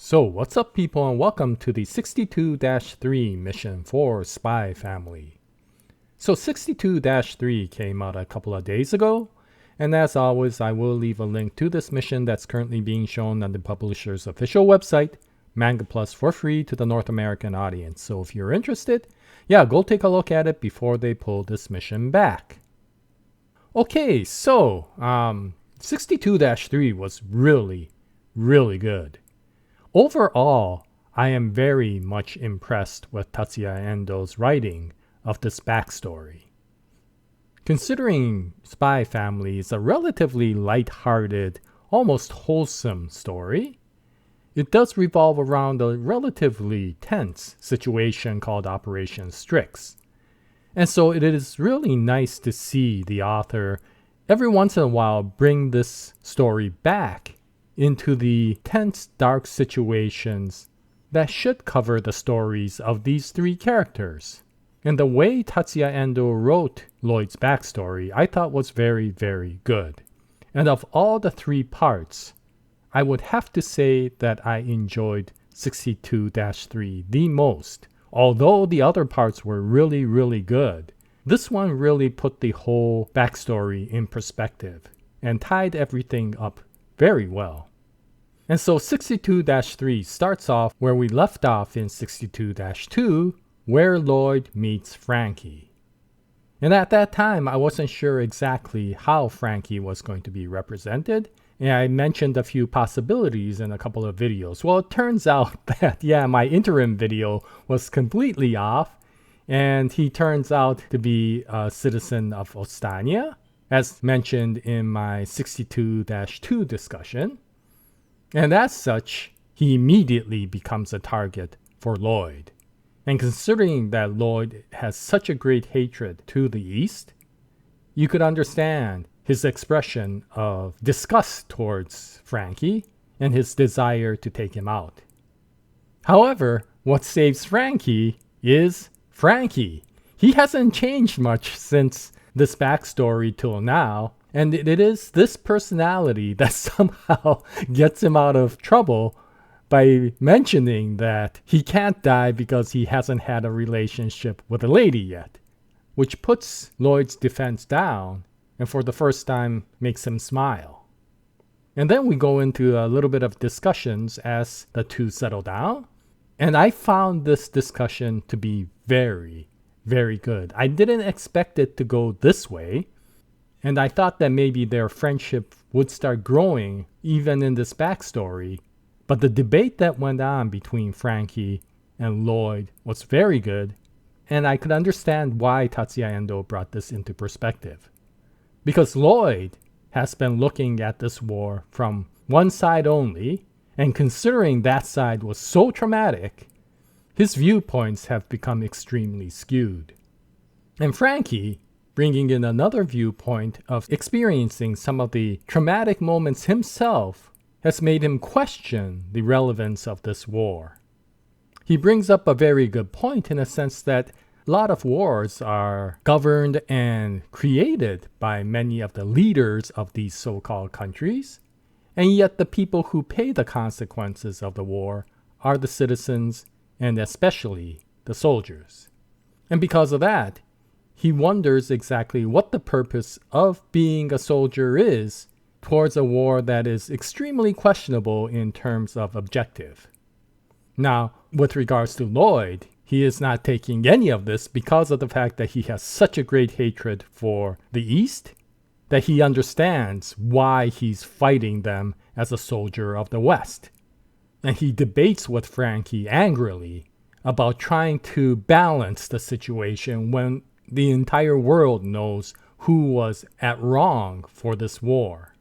So what's up people and welcome to the 62-3 mission for Spy Family. So 62-3 came out a couple of days ago, and as always I will leave a link to this mission that's currently being shown on the publisher's official website, Manga Plus, for free to the North American audience. So if you're interested, go take a look at it before they pull this mission back. Okay, so 62-3 was really good. Overall, I am very much impressed with Tatsuya Endo's writing of this backstory. Considering Spy Family is a relatively light-hearted, almost wholesome story, it does revolve around a relatively tense situation called Operation Strix. And so it is really nice to see the author every once in a while bring this story back into the tense, dark situations that should cover the stories of these three characters. And the way Tatsuya Endo wrote Lloid's backstory, I thought was very good. And of all the three parts, I would have to say that I enjoyed 62-3 the most. Although the other parts were really good, this one really put the whole backstory in perspective and tied everything up very well. And so 62-3 starts off where we left off in 62-2, where Lloid meets Franky. And at that time, I wasn't sure exactly how Franky was going to be represented, and I mentioned a few possibilities in a couple of videos. Well, it turns out that, my interim video was completely off, and he turns out to be a citizen of Ostania, as mentioned in my 62-2 discussion. And as such, he immediately becomes a target for Lloid. And considering that Lloid has such a great hatred to the East, you could understand his expression of disgust towards Franky and his desire to take him out. However, what saves Franky is Franky. He hasn't changed much since this backstory till now, and it is this personality that somehow gets him out of trouble by mentioning that he can't die because he hasn't had a relationship with a lady yet, which puts Lloid's defense down and for the first time makes him smile. And then we go into a little bit of discussions as the two settle down, and I found this discussion to be very good. I didn't expect it to go this way, and I thought that maybe their friendship would start growing even in this backstory. But the debate that went on between Franky and Lloid was very good, and I could understand why Tatsuya Endo brought this into perspective. Because Lloid has been looking at this war from one side only, and considering that side was so traumatic, his viewpoints have become extremely skewed. And Franky, bringing in another viewpoint of experiencing some of the traumatic moments himself, has made him question the relevance of this war. He brings up a very good point in a sense that a lot of wars are governed and created by many of the leaders of these so-called countries, and yet the people who pay the consequences of the war are the citizens and especially the soldiers. And because of that, he wonders exactly what the purpose of being a soldier is towards a war that is extremely questionable in terms of objective. Now, with regards to Lloid, he is not taking any of this because of the fact that he has such a great hatred for the East that he understands why he's fighting them as a soldier of the West. And he debates with Franky angrily about trying to balance the situation when the entire world knows who was at wrong for this war.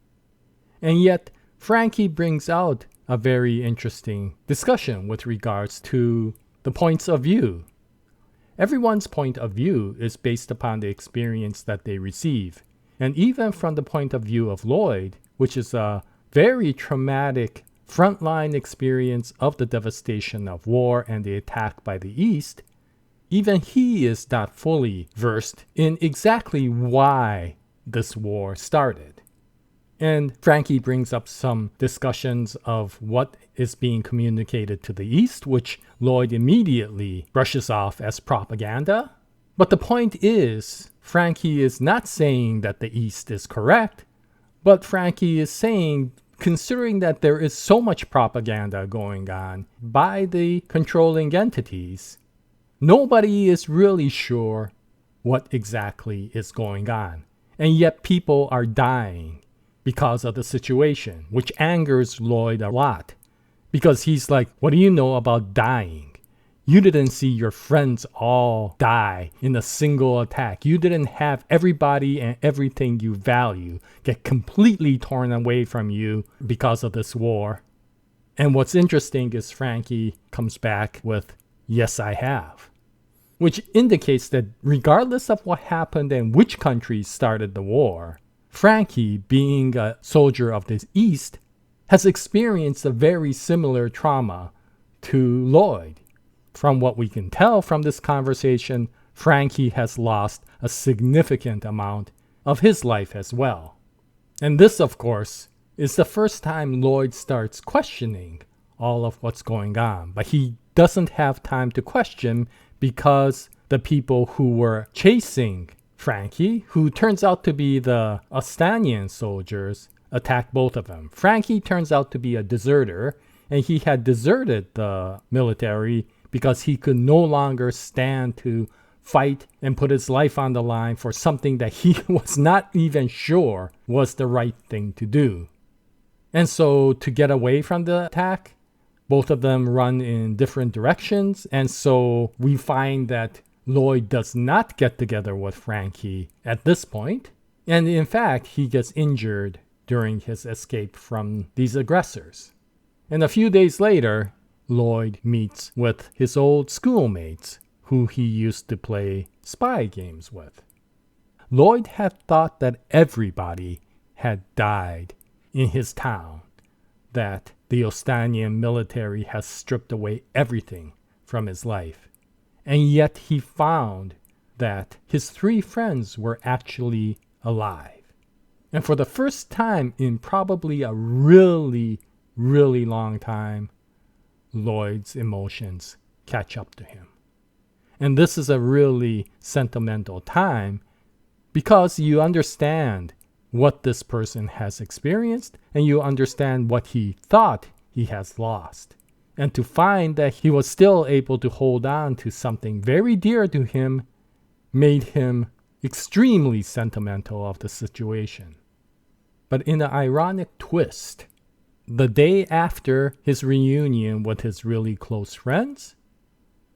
And yet, Franky brings out a very interesting discussion with regards to the points of view. Everyone's point of view is based upon the experience that they receive. And even from the point of view of Lloid, which is a very traumatic frontline experience of the devastation of war and the attack by the East, even he is not fully versed in exactly why this war started. And Franky brings up some discussions of what is being communicated to the East, which Lloid immediately brushes off as propaganda. But the point is, Franky is not saying that the East is correct, but Franky is saying, considering that there is so much propaganda going on by the controlling entities, nobody is really sure what exactly is going on. And yet people are dying because of the situation, which angers Lloid a lot. Because he's like, what do you know about dying? You didn't see your friends all die in a single attack. You didn't have everybody and everything you value get completely torn away from you because of this war. And what's interesting is Franky comes back with, yes, I have. Which indicates that regardless of what happened and which country started the war, Franky, being a soldier of the East, has experienced a very similar trauma to Lloid. From what we can tell from this conversation, Franky has lost a significant amount of his life as well. And this, of course, is the first time Lloid starts questioning all of what's going on. But he doesn't have time to question because the people who were chasing Franky, who turns out to be the Ostanian soldiers, attack both of them. Franky turns out to be a deserter, and he had deserted the military because he could no longer stand to fight and put his life on the line for something that he was not even sure was the right thing to do. And so to get away from the attack, both of them run in different directions, and so we find that Lloid does not get together with Franky at this point, and in fact, he gets injured during his escape from these aggressors. And a few days later, Lloid meets with his old schoolmates, who he used to play spy games with. Lloid had thought that everybody had died in his town, that the Ostanian military has stripped away everything from his life. And yet he found that his 3 friends were actually alive. And for the first time in probably a really, really long time, Lloid's emotions catch up to him. And this is a really sentimental time because you understand what this person has experienced and you understand what he thought he has lost. And to find that he was still able to hold on to something very dear to him made him extremely sentimental of the situation. But in an ironic twist, the day after his reunion with his really close friends,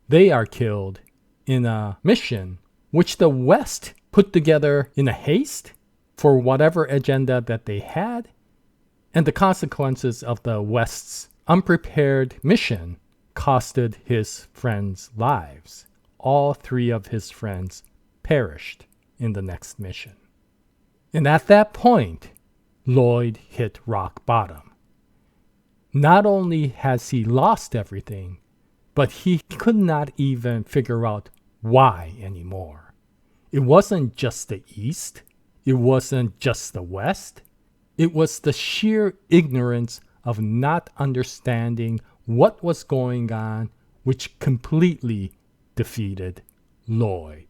they are killed in a mission which the West put together in a haste for whatever agenda that they had, and the consequences of the West's unprepared mission costed his friends' lives. All 3 of his friends perished in the next mission. And at that point, Lloid hit rock bottom. Not only has he lost everything, but he could not even figure out why anymore. It wasn't just the East. It wasn't just the West. It was the sheer ignorance of not understanding what was going on, which completely defeated Lloid.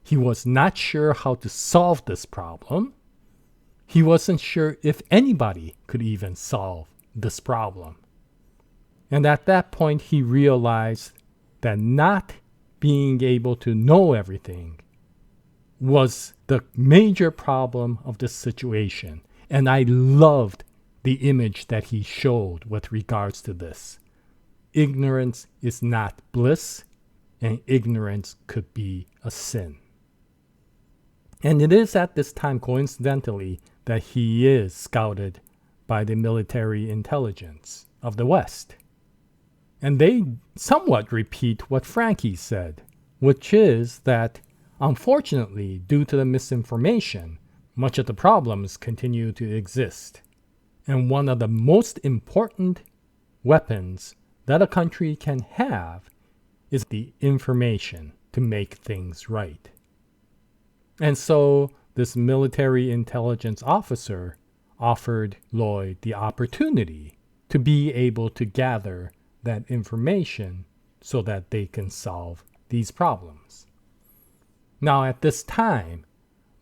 He was not sure how to solve this problem. He wasn't sure if anybody could even solve this problem. And at that point, he realized that not being able to know everything was the major problem of this situation. And I loved the image that he showed with regards to this. Ignorance is not bliss, and ignorance could be a sin. And it is at this time, coincidentally, that he is scouted by the military intelligence of the West. And they somewhat repeat what Franky said, which is that, unfortunately, due to the misinformation, much of the problems continue to exist. And one of the most important weapons that a country can have is the information to make things right. And so this military intelligence officer offered Lloid the opportunity to be able to gather that information so that they can solve these problems. Now, at this time,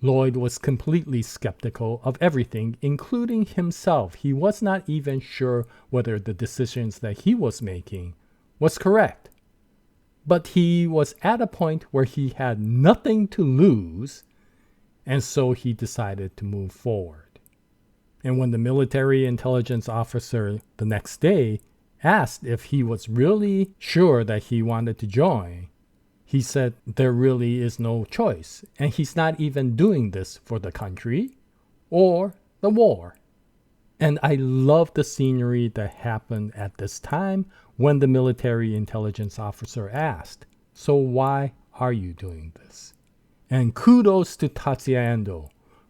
Lloid was completely skeptical of everything, including himself. He was not even sure whether the decisions that he was making was correct. But he was at a point where he had nothing to lose, and so he decided to move forward. And when the military intelligence officer the next day asked if he was really sure that he wanted to join, he said there really is no choice, and he's not even doing this for the country or the war. And I love the scenery that happened at this time when the military intelligence officer asked, "So why are you doing this?" And kudos to Tatsuya Endo.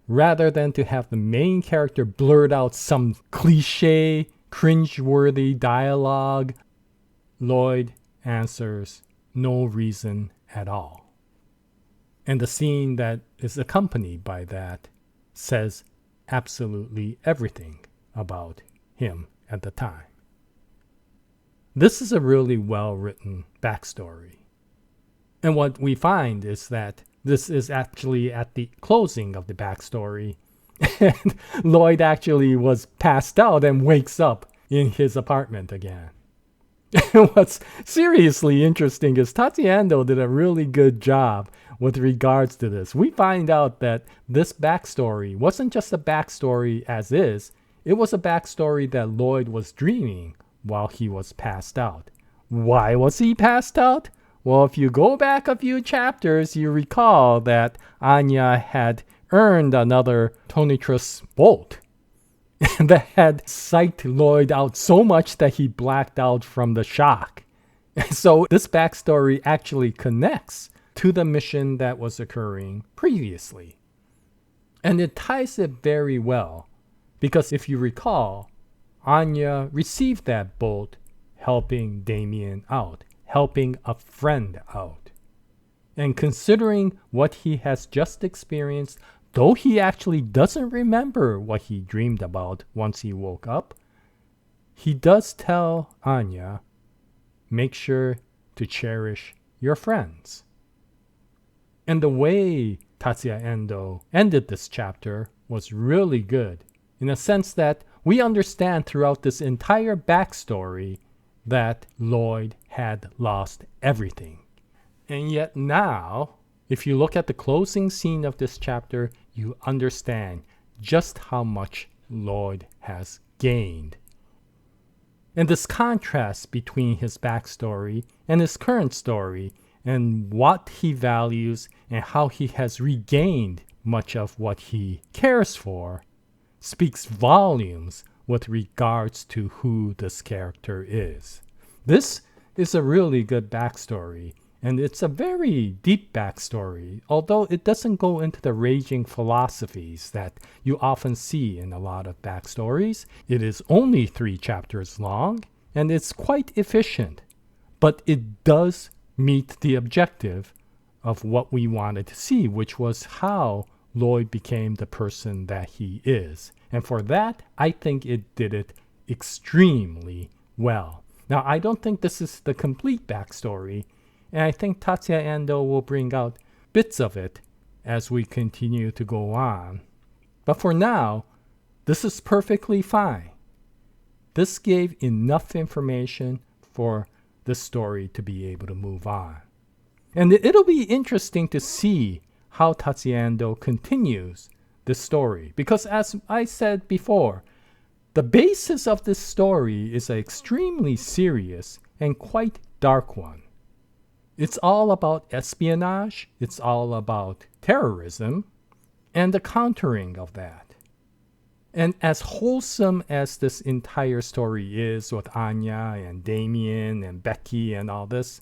Rather than to have the main character blurt out some cliche, cringeworthy dialogue, Lloid answers, "No reason at all." And the scene that is accompanied by that says absolutely everything about him at the time. This is a really well-written backstory. And what we find is that this is actually at the closing of the backstory. And Lloid actually was passed out and wakes up in his apartment again. What's seriously interesting is Tatsuya Endo did a really good job with regards to this. We find out that this backstory wasn't just a backstory as is, it was a backstory that Lloid was dreaming while he was passed out. Why was he passed out? Well, if you go back a few chapters, you recall that Anya had earned another Tonitrus bolt that had psyched Lloid out so much that he blacked out from the shock. So this backstory actually connects to the mission that was occurring previously. And it ties it very well, because if you recall, Anya received that bolt helping Damien out, helping a friend out. And considering what he has just experienced, though he actually doesn't remember what he dreamed about once he woke up, he does tell Anya, make sure to cherish your friends. And the way Tatsuya Endo ended this chapter was really good, in a sense that we understand throughout this entire backstory that Lloid had lost everything. And yet now, if you look at the closing scene of this chapter, you understand just how much Lloid has gained. And this contrast between his backstory and his current story, and what he values and how he has regained much of what he cares for, speaks volumes with regards to who this character is. This is a really good backstory, and it's a very deep backstory, although it doesn't go into the raging philosophies that you often see in a lot of backstories. It is only 3 chapters long, and it's quite efficient, but it does meet the objective of what we wanted to see, which was how Lloid became the person that he is. And for that, I think it did it extremely well. Now, I don't think this is the complete backstory, and I think Tatsuya Endo will bring out bits of it as we continue to go on. But for now, this is perfectly fine. This gave enough information for the story to be able to move on. And it'll be interesting to see how Tatsuya Endo continues this story, because as I said before, the basis of this story is an extremely serious and quite dark one. It's all about espionage, it's all about terrorism, and the countering of that. And as wholesome as this entire story is with Anya and Damien and Becky and all this,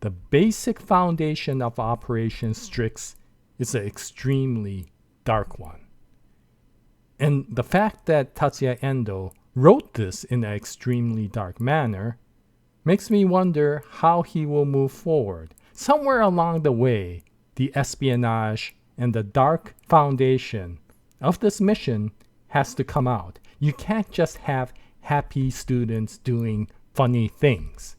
the basic foundation of Operation Strix is an extremely dark one. And the fact that Tatsuya Endo wrote this in an extremely dark manner makes me wonder how he will move forward. Somewhere along the way, the espionage and the dark foundation of this mission has to come out. You can't just have happy students doing funny things.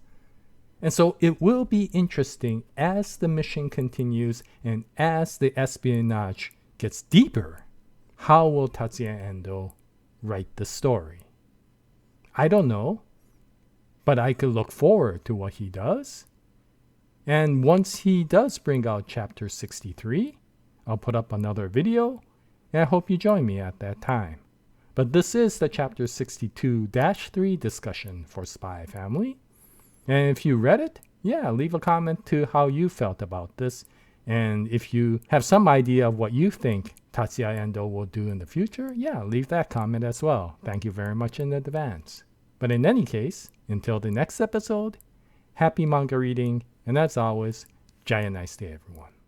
And so it will be interesting as the mission continues and as the espionage gets deeper. How will Tatsuya Endo write the story? I don't know, but I could look forward to what he does. And once he does bring out chapter 63, I'll put up another video, and I hope you join me at that time. But this is the chapter 62-3 discussion for Spy Family. And if you read it, yeah, leave a comment to how you felt about this. And if you have some idea of what you think Tatsuya Endo will do in the future, yeah, leave that comment as well. Thank you very much in advance. But in any case, until the next episode, happy manga reading, and as always, Jaya, nice day everyone.